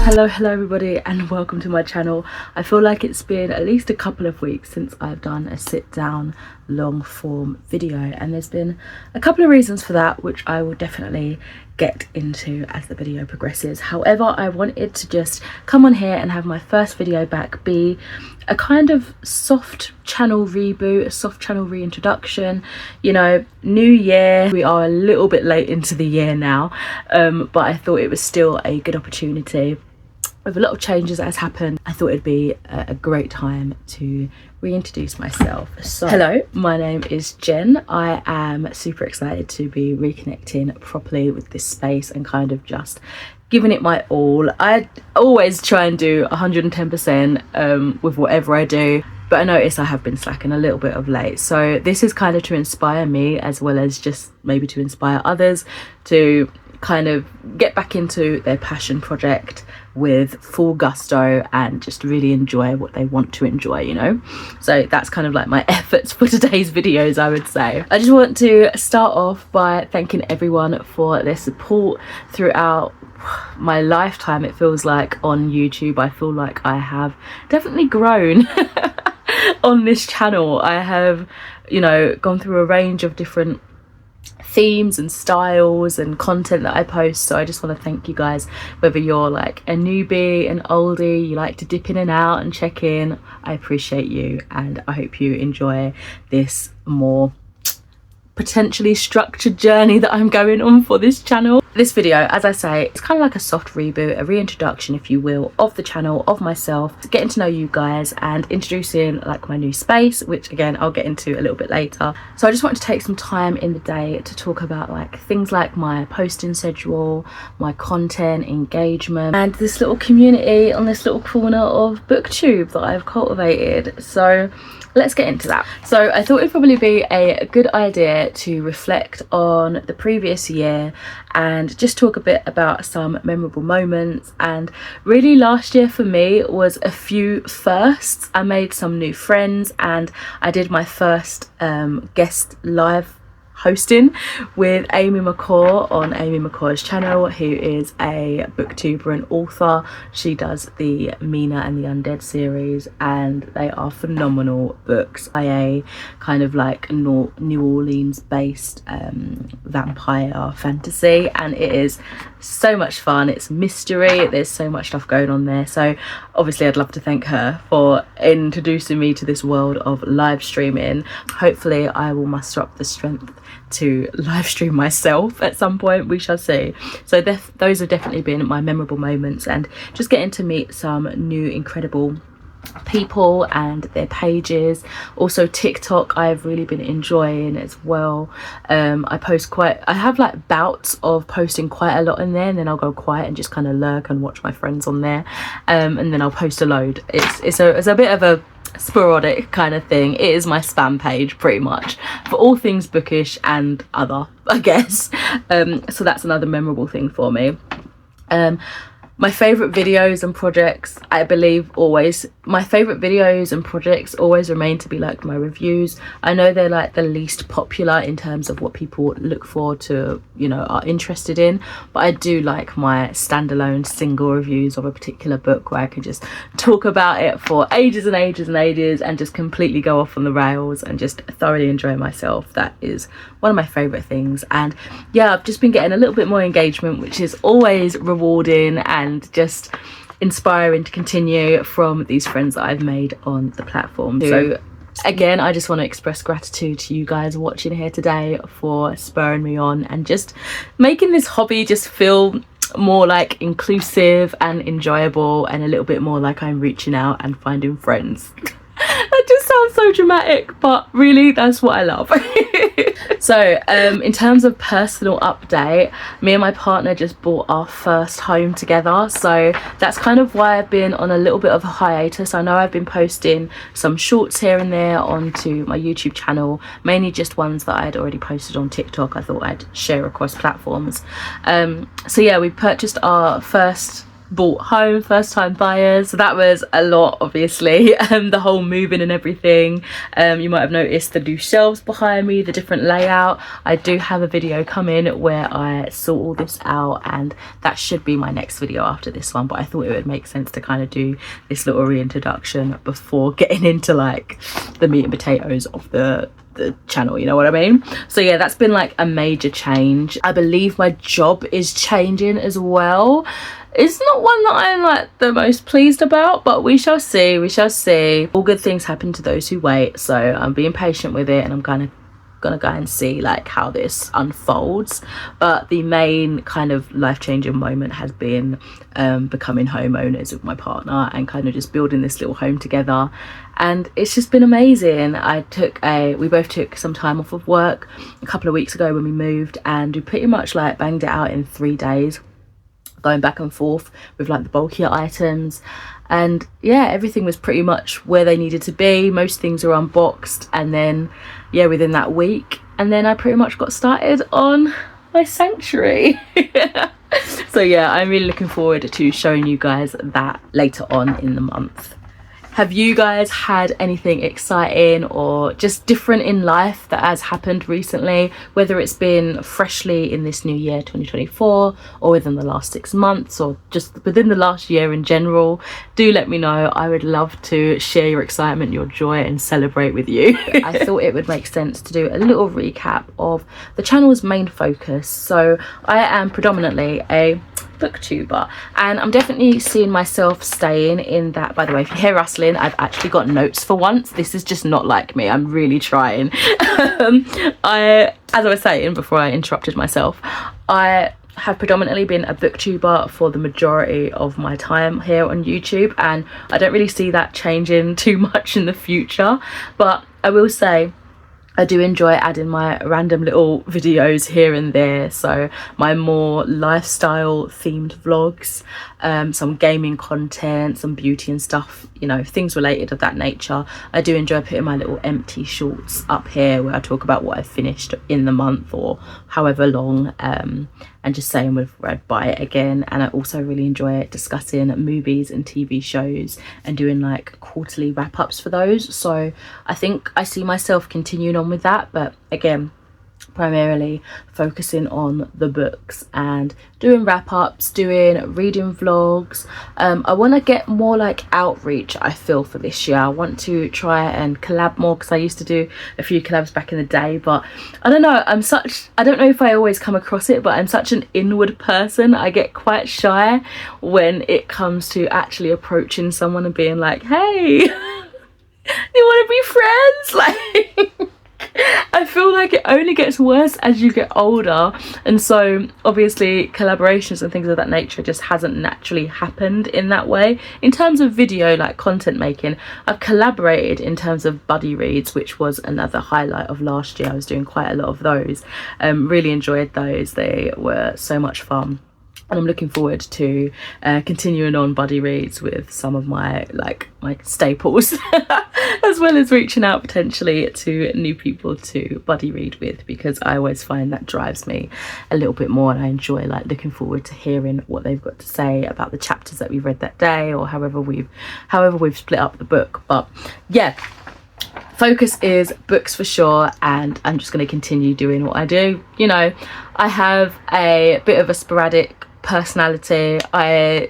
Hello everybody, and welcome to my channel. I feel like it's been at least a couple of weeks since I've done a sit down long form video, and there's been a couple of reasons for that, which I will definitely get into as the video progresses. However, I wanted to just come on here and have my first video back be a kind of soft channel reboot, a soft channel reintroduction. You know, new year, we are a little bit late into the year now, but I thought it was still a good opportunity. With a lot of changes that has happened, I thought it'd be a great time to reintroduce myself. So hello, my name is Jen. I am super excited to be reconnecting properly with this space and kind of just giving it my all. I always try and do 110% with whatever I do, but I notice I have been slacking a little bit of late. So this is kind of to inspire me, as well as just maybe to inspire others to kind of get back into their passion project with full gusto and just really enjoy what they want to enjoy, you know. So that's kind of like my efforts for today's videos, I would say. I just want to start off by thanking everyone for their support throughout my lifetime. It feels like on YouTube I feel like I have definitely grown on this channel. I have, you know, gone through a range of different themes and styles and content that I post, so I just want to thank you guys, whether you're like a newbie, an oldie, you like to dip in and out and check in. I appreciate you, and I hope you enjoy this more potentially structured journey that I'm going on for this channel. This video, as I say, it's kind of like a soft reboot, a reintroduction if you will, of the channel, of myself, getting to know you guys and introducing like my new space, which again I'll get into a little bit later. So I just wanted to take some time in the day to talk about like things like my posting schedule, my content, engagement, and this little community on this little corner of booktube that I've cultivated. So let's get into that. So I thought it'd probably be a good idea to reflect on the previous year and just talk a bit about some memorable moments. And really last year for me was a few firsts. I made some new friends, and I did my first guest live hosting with Amy McCaw on Amy McCaw's channel, who is a booktuber and author. She does the Mina and the Undead series, and they are phenomenal books. A kind of like New Orleans based vampire fantasy, and it is so much fun. It's mystery, there's so much stuff going on there. So obviously I'd love to thank her for introducing me to this world of live streaming. Hopefully I will muster up the strength to live stream myself at some point, we shall see. So those have definitely been my memorable moments, and just getting to meet some new incredible people and their pages. Also TikTok I've really been enjoying as well. I have like bouts of posting quite a lot in there, and then I'll go quiet and just kind of lurk and watch my friends on there, and then I'll post a load. It's a bit of a sporadic kind of thing. It is my spam page pretty much for all things bookish and other, I guess. So that's another memorable thing for me. My favourite videos and projects, I believe my favourite videos and projects always remain to be like my reviews. I know they're like the least popular in terms of what people look for to, you know, are interested in, but I do like my standalone single reviews of a particular book where I can just talk about it for ages and ages and ages and just completely go off on the rails and just thoroughly enjoy myself. That is one of my favourite things. And yeah, I've just been getting a little bit more engagement, which is always rewarding and just inspiring to continue from these friends that I've made on the platform. So again, I just want to express gratitude to you guys watching here today for spurring me on and just making this hobby just feel more like inclusive and enjoyable, and a little bit more like I'm reaching out and finding friends. That just sounds so dramatic, but really that's what I love. So in terms of personal update, me and my partner just bought our first home together, so that's kind of why I've been on a little bit of a hiatus. I know I've been posting some shorts here and there onto my YouTube channel, mainly just ones that I'd already posted on TikTok. I thought I'd share across platforms. So yeah, we purchased our first bought home, first time buyers, so that was a lot, obviously. The whole moving and everything. You might have noticed the new shelves behind me, the different layout. I do have a video coming where I sort all this out, and that should be my next video after this one, but I thought it would make sense to kind of do this little reintroduction before getting into like the meat and potatoes of the channel, you know what I mean? So yeah, that's been like a major change. I believe my job is changing as well. It's not one that I'm like the most pleased about, but we shall see, we shall see. All good things happen to those who wait, so I'm being patient with it, and I'm gonna go and see like how this unfolds. But the main kind of life-changing moment has been becoming homeowners with my partner and kind of just building this little home together, and it's just been amazing. We both took some time off of work a couple of weeks ago when we moved, and we pretty much like banged it out in 3 days, going back and forth with like the bulkier items. And yeah, everything was pretty much where they needed to be. Most things are unboxed, and then yeah, within that week, and then I pretty much got started on my sanctuary. So yeah, I'm really looking forward to showing you guys that later on in the month. Have you guys had anything exciting or just different in life that has happened recently, whether it's been freshly in this new year 2024 or within the last 6 months or just within the last year in general? Do let me know. I would love to share your excitement, your joy, and celebrate with you. I thought it would make sense to do a little recap of the channel's main focus. So I am predominantly a booktuber, and I'm definitely seeing myself staying in that. By the way, if you hear rustling, I've actually got notes for once. This is just not like me. I'm really trying. As I was saying before I interrupted myself, I have predominantly been a booktuber for the majority of my time here on YouTube, and I don't really see that changing too much in the future. But I will say I do enjoy adding my random little videos here and there, so my more lifestyle themed vlogs, some gaming content, some beauty and stuff, you know, things related of that nature. I do enjoy putting my little empty shorts up here where I talk about what I've finished in the month or however long, and just saying whether I'd buy it again. And I also really enjoy discussing movies and TV shows and doing like quarterly wrap-ups for those. So I think I see myself continuing on with that, but again, primarily focusing on the books and doing wrap-ups, doing reading vlogs. I want to get more like outreach, I feel, for this year. I want to try and collab more, because I used to do a few collabs back in the day, but I don't know, I don't know if I always come across it, but I'm such an inward person. I get quite shy when it comes to actually approaching someone and being like, hey, you want to be friends? Like, I feel like it only gets worse as you get older, and so obviously collaborations and things of that nature just hasn't naturally happened in that way. In terms of video, like content making, I've collaborated in terms of buddy reads, which was another highlight of last year. I was doing quite a lot of those. Really enjoyed those. They were so much fun. And I'm looking forward to continuing on buddy reads with some of my staples, as well as reaching out potentially to new people to buddy read with, because I always find that drives me a little bit more, and I enjoy like looking forward to hearing what they've got to say about the chapters that we've read that day, or however we've split up the book. But yeah, focus is books for sure, and I'm just going to continue doing what I do. You know, I have a bit of a sporadic personality. I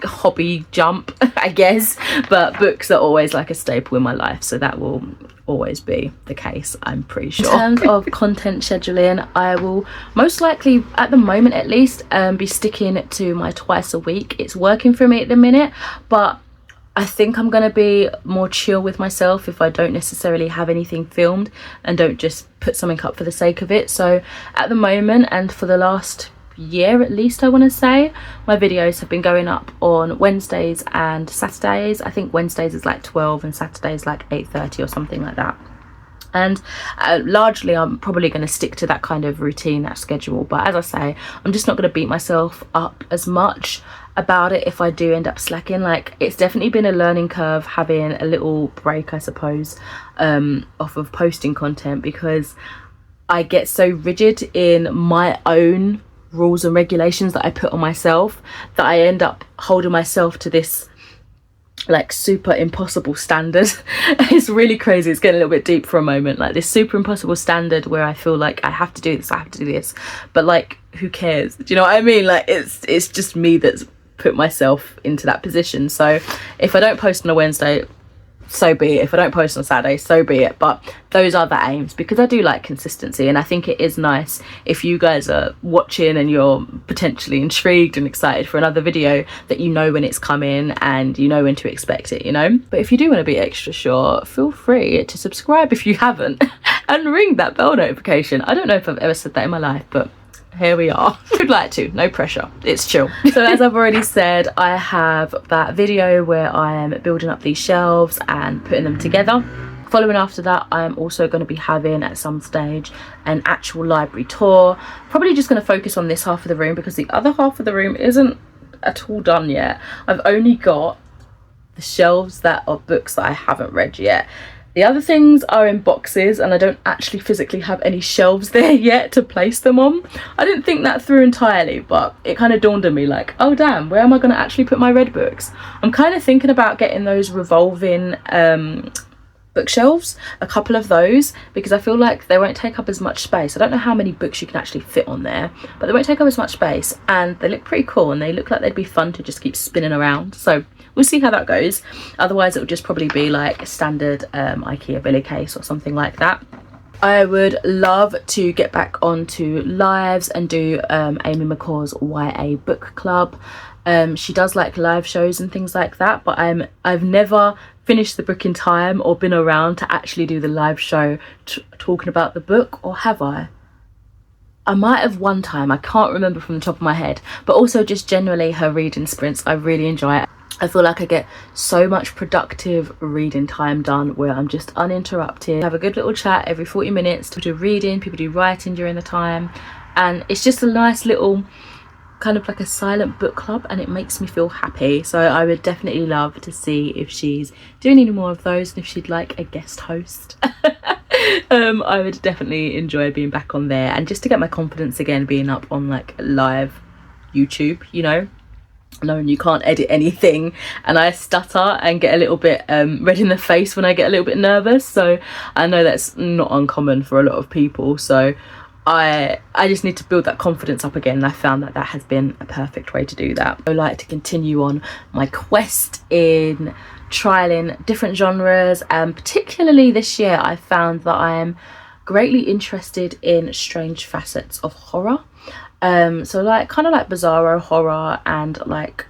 hobby jump, I guess, but books are always like a staple in my life, so that will always be the case, I'm pretty sure. In terms of content scheduling, I will most likely, at the moment at least, be sticking to my twice a week. It's working for me at the minute, but I think I'm going to be more chill with myself if I don't necessarily have anything filmed and don't just put something up for the sake of it. So at the moment, and for the last year at least, I want to say, my videos have been going up on Wednesdays and Saturdays. I think Wednesdays is like 12 and Saturdays like 8:30 or something like that. And largely I'm probably going to stick to that kind of routine, that schedule. But as I say, I'm just not going to beat myself up as much about it if I do end up slacking. Like, it's definitely been a learning curve having a little break, I suppose, off of posting content, because I get so rigid in my own rules and regulations that I put on myself, that I end up holding myself to this like super impossible standard. It's really crazy. It's getting a little bit deep for a moment, like this super impossible standard where I feel like I have to do this, I have to do this, but like who cares? Do you know what I mean? Like it's just me that's put myself into that position. So if I don't post on a Wednesday, so be it. If I don't post on Saturday, so be it. But those are the aims, because I do like consistency, and I think it is nice if you guys are watching and you're potentially intrigued and excited for another video, that you know when it's coming and you know when to expect it, you know. But if you do want to be extra sure, feel free to subscribe if you haven't and ring that bell notification. I don't know if I've ever said that in my life, but here we are. If you'd like to, no pressure, it's chill. So as I've already said, I have that video where I am building up these shelves and putting them together. Following after that, I'm also going to be having at some stage an actual library tour. Probably just going to focus on this half of the room, because the other half of the room isn't at all done yet. I've only got the shelves that are books that I haven't read yet. The other things are in boxes, and I don't actually physically have any shelves there yet to place them on. I didn't think that through entirely, but it kind of dawned on me like, oh damn, where am I going to actually put my read books? I'm kind of thinking about getting those revolving bookshelves, a couple of those, because I feel like they won't take up as much space. I don't know how many books you can actually fit on there, but they won't take up as much space, and they look pretty cool, and they look like they'd be fun to just keep spinning around. So we'll see how that goes. Otherwise, it will just probably be like a standard IKEA billy case or something like that. I would love to get back onto lives and do Amy McCaw's YA book club. She does like live shows and things like that, but I've never finished the book in time or been around to actually do the live show talking about the book, or have I? I might have one time, I can't remember from the top of my head. But also just generally her reading sprints, I really enjoy it. I feel like I get so much productive reading time done where I'm just uninterrupted. Have a good little chat every 40 minutes. People do reading, people do writing during the time, and it's just a nice little kind of like a silent book club, and it makes me feel happy. So I would definitely love to see if she's doing any more of those, and if she'd like a guest host. I would definitely enjoy being back on there, and just to get my confidence again, being up on like live YouTube, you know, knowing you can't edit anything, and I stutter and get a little bit red in the face when I get a little bit nervous. So I know that's not uncommon for a lot of people, so I just need to build that confidence up again, and I found that that has been a perfect way to do that. I would like to continue on my quest in trialing different genres, and particularly this year I found that I am greatly interested in strange facets of horror. So like kind of like bizarro horror, and like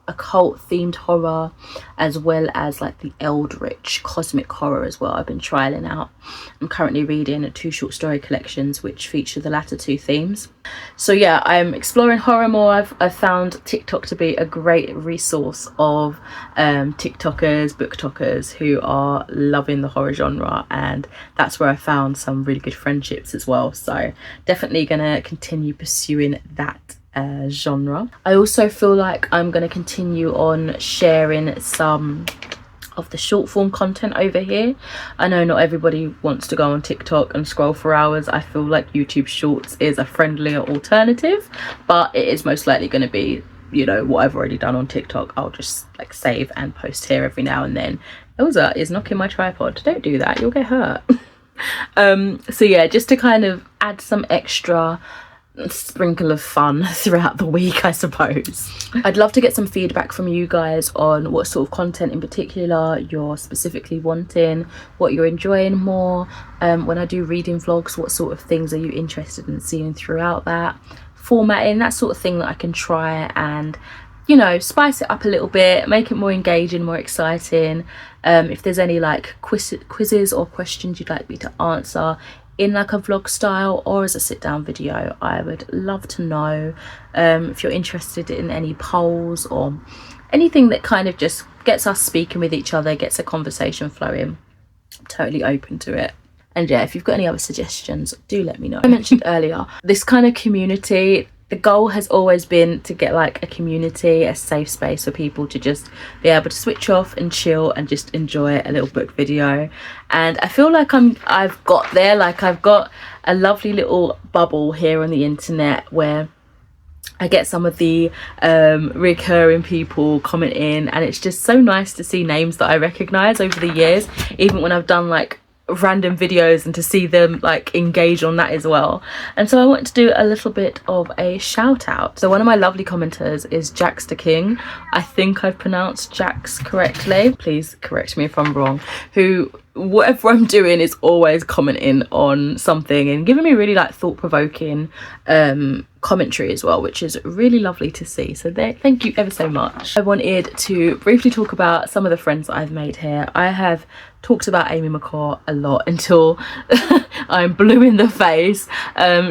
occult themed horror, as well as like the eldritch cosmic horror as well. I've been trialing out. I'm currently reading 2 short story collections which feature the latter 2 themes. So yeah, I'm exploring horror more. I've found TikTok to be a great resource of TikTokers, booktokers who are loving the horror genre, and that's where I found some really good friendships as well. So definitely gonna continue pursuing that genre. I also feel like I'm going to continue on sharing some of the short form content over here. I know not everybody wants to go on TikTok and scroll for hours. I feel like YouTube Shorts is a friendlier alternative, but it is most likely going to be, you know, what I've already done on TikTok. I'll just like save and post here every now and then. Elsa is knocking my tripod. Don't do that, you'll get hurt. So yeah, just to kind of add some extra sprinkle of fun throughout the week, I suppose. I'd love to get some feedback from you guys on what sort of content in particular you're specifically wanting, what you're enjoying more. When I do reading vlogs, what sort of things are you interested in seeing throughout that, formatting, that sort of thing that I can try and, you know, spice it up a little bit, make it more engaging, more exciting. If there's any like quizzes or questions you'd like me to answer in like a vlog style or as a sit down video, I would love to know. If you're interested in any polls or anything that kind of just gets us speaking with each other, gets a conversation flowing, I'm totally open to it. And yeah, if you've got any other suggestions, do let me know. I mentioned earlier, this kind of community, the goal has always been to get like a community, a safe space for people to just be able to switch off and chill and just enjoy a little book video. And I feel like I've got there. Like, I've got a lovely little bubble here on the internet where I get some of the recurring people comment in, and it's just so nice to see names that I recognize over the years, even when I've done like random videos, and to see them like engage on that as well. And so I want to do a little bit of a shout out. So one of my lovely commenters is Jackster King. I think I've pronounced Jax correctly, please correct me if I'm wrong, who, whatever I'm doing, is always commenting on something and giving me really like thought-provoking commentary as well, which is really lovely to see. So thank you ever so much. I wanted to briefly talk about some of the friends that I've made here. I have talked about Amy McCaw a lot until I'm blue in the face.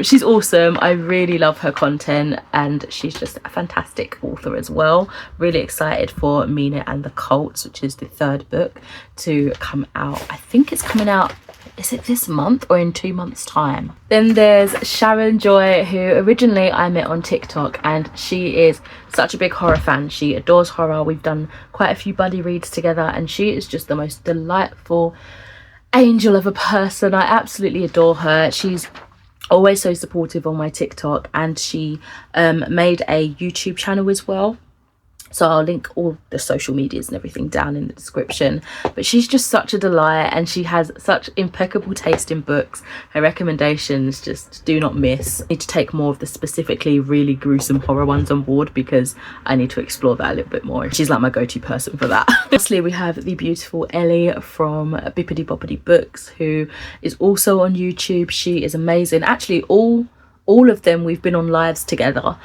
She's awesome. I really love her content, and she's just a fantastic author as well. Really excited for Mina and the Cults, which is the 3rd book to come out. I think it's coming out, is it this month or in 2 months time? Then there's Sharon Joy, who originally I met on TikTok, and she is such a big horror fan. She adores horror. We've done quite a few buddy reads together, and she is just the most delightful angel of a person. I absolutely adore her. She's always so supportive on my TikTok, and she made a YouTube channel as well. So I'll link all the social medias and everything down in the description. But she's just such a delight, and she has such impeccable taste in books. Her recommendations just do not miss. I need to take more of the specifically really gruesome horror ones on board, because I need to explore that a little bit more. She's like my go-to person for that. Lastly, we have the beautiful Ellie from Bippity Boppity Books, who is also on YouTube. She is amazing. Actually, all of them, we've been on lives together,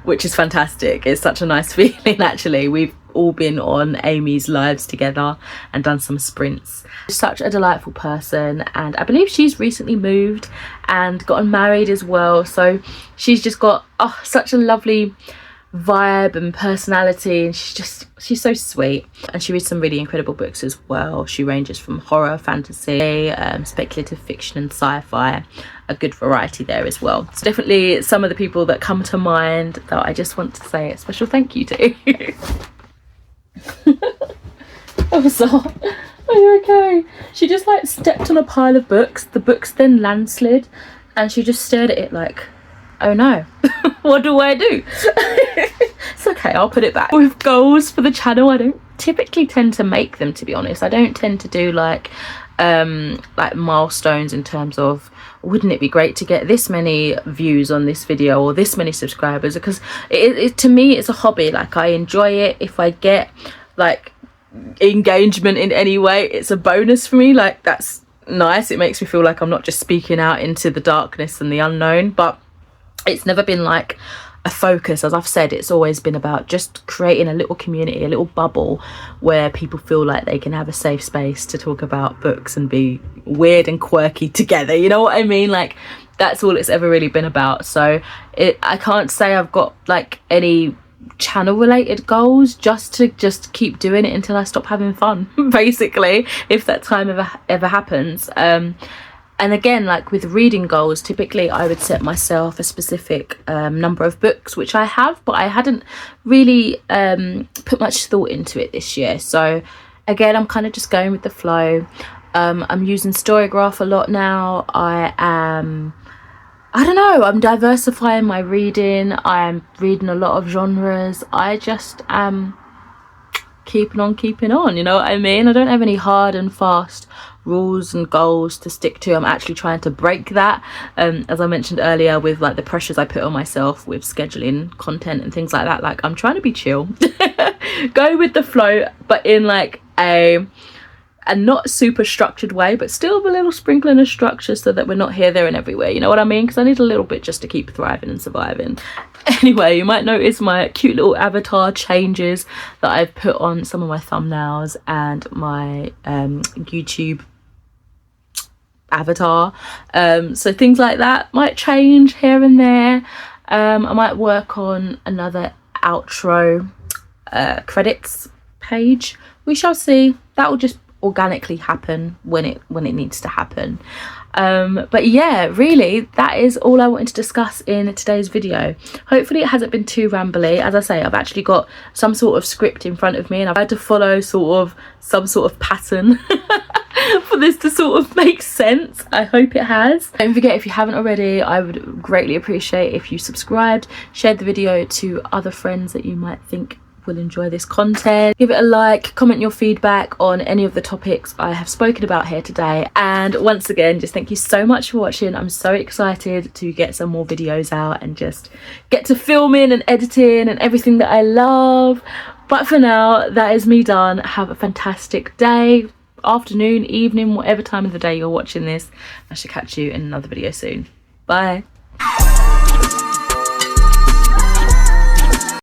which is fantastic. It's such a nice feeling. Actually, we've all been on Amy's lives together and done some sprints. Such a delightful person, and I believe she's recently moved and gotten married as well. So she's just got such a lovely vibe and personality, and she's so sweet. And she reads some really incredible books as well. She ranges from horror, fantasy, speculative fiction and sci-fi. A good variety there as well. So definitely some of the people that come to mind that I just want to say a special thank you to. Oh, so are you okay? She just like stepped on a pile of books. The books then landslid, and she just stared at it like, oh no. What do I do? It's okay, I'll put it back. With goals for the channel, I don't typically tend to make them, to be honest. I don't tend to do like milestones in terms of, wouldn't it be great to get this many views on this video or this many subscribers, because it to me it's a hobby. Like, I enjoy it. If I get like engagement in any way, it's a bonus for me. Like, that's nice. It makes me feel like I'm not just speaking out into the darkness and the unknown, but it's never been like a focus. As I've said, it's always been about just creating a little community, a little bubble where people feel like they can have a safe space to talk about books and be weird and quirky together, you know what I mean? Like, that's all it's ever really been about. So I can't say I've got like any channel related goals, just to keep doing it until I stop having fun, basically, if that time ever happens. And again, like with reading goals, typically I would set myself a specific number of books, which I have, but I hadn't really put much thought into it this year. So again, I'm kind of just going with the flow. I'm using Storygraph a lot now. I'm diversifying my reading. I'm reading a lot of genres. I just am keeping on, you know what I mean? I don't have any hard and fast rules and goals to stick to. I'm actually trying to break that, as I mentioned earlier, with like the pressures I put on myself with scheduling content and things like that. Like, I'm trying to be chill, go with the flow, but in like a not super structured way, but still a little sprinkling of structure, so that we're not here, there and everywhere, you know what I mean? Because I need a little bit just to keep thriving and surviving. Anyway, you might notice my cute little avatar changes that I've put on some of my thumbnails and my YouTube avatar. So things like that might change here and there. I might work on another outro credits page. We shall see. That will just organically happen when it needs to happen. But yeah, really, that is all I wanted to discuss in today's video. Hopefully it hasn't been too rambly. As I say, I've actually got some sort of script in front of me and I've had to follow some sort of pattern for this to sort of make sense. I hope it has. Don't forget, if you haven't already, I would greatly appreciate if you subscribed, shared the video to other friends that you might think will enjoy this content. Give it a like, comment your feedback on any of the topics I have spoken about here today, and once again, just thank you so much for watching. I'm so excited to get some more videos out and just get to filming and editing and everything that I love. But for now, that is me done. Have a fantastic day, afternoon, evening, whatever time of the day you're watching this. I shall catch you in another video soon. Bye.